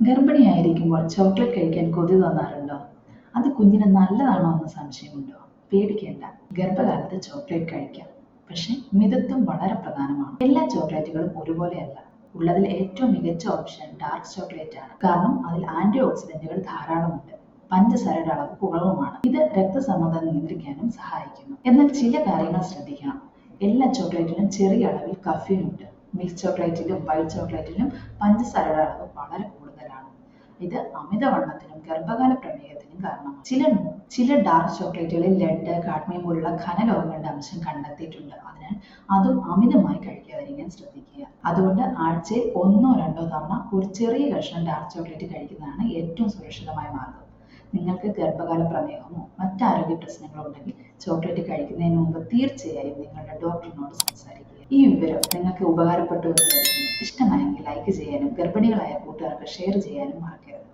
ഗർഭിണിയായിരിക്കുമ്പോൾ chocolate കഴിക്കാൻ കൊതി തോന്നാറുണ്ടോ? അത് കുഞ്ഞിന് നല്ലതാണോ എന്ന് സംശയമുണ്ടോ? പേടിക്കേണ്ട, ഗർഭകാലത്ത് ചോക്ലേറ്റ് കഴിക്കാം. പക്ഷെ മിതത്വം വളരെ പ്രധാനമാണ്. എല്ലാ ചോക്ലേറ്റുകളും ഒരുപോലെയല്ല. ഉള്ളതിൽ ഏറ്റവും മികച്ച ഓപ്ഷൻ ഡാർക്ക് ചോക്ലേറ്റ് ആണ്. കാരണം അതിൽ ആന്റി ഓക്സിഡന്റുകൾ ധാരാളമുണ്ട്. പഞ്ചസാരയുടെ അളവ് കുറവുമാണ്. ഇത് രക്തസമ്മർദ്ദം നിയന്ത്രിക്കാനും സഹായിക്കുന്നു. എന്നാൽ ചില കാര്യങ്ങൾ ശ്രദ്ധിക്കണം. എല്ലാ ചോക്ലേറ്റിലും ചെറിയ അളവിൽ കഫീൻ ഉണ്ട്. മിൽക്ക് ചോക്ലേറ്റിലും വൈറ്റ് ചോക്ലേറ്റിലും പഞ്ചസാരയുടെ അളവ് വളരെ കൂടുതലാണ്. ഇത് അമിതവണ്ണത്തിനും ഗർഭകാല പ്രമേഹത്തിനും കാരണമാണ്. ചില ഡാർക്ക് ചോക്ലേറ്റുകളിൽ ലെഡ്, കാഡ്മിയം പോലുള്ള ഘനലോഹങ്ങളുടെ അംശം കണ്ടെത്തിയിട്ടുണ്ട്. അതിനാൽ അതും അമിതമായി കഴിക്കാതിരിക്കാൻ ശ്രദ്ധിക്കുക. അതുകൊണ്ട് ആഴ്ചയിൽ 1-2 തവണ ഒരു ചെറിയ കഷ്ണം ഡാർക്ക് ചോക്ലേറ്റ് കഴിക്കുന്നതാണ് ഏറ്റവും സുരക്ഷിതമായ മാർഗം. നിങ്ങൾക്ക് ഗർഭകാല പ്രമേഹമോ മറ്റ് ആരോഗ്യ പ്രശ്നങ്ങളോ ഉണ്ടെങ്കിൽ ചോക്ലേറ്റ് കഴിക്കുന്നതിന് മുമ്പ് തീർച്ചയായും നിങ്ങളുടെ ഡോക്ടറിനോട് സംസാരിക്കുക. ഈ വിവരം നിങ്ങൾക്ക് ഉപകാരപ്പെട്ടു എന്ന് കരുതുന്നു. ഇഷ്ടമായെങ്കിൽ ലൈക്ക് ചെയ്യാനും ഗർഭിണികളായ കൂട്ടുകാർക്ക് ഷെയർ ചെയ്യാനും മറക്കരുത്.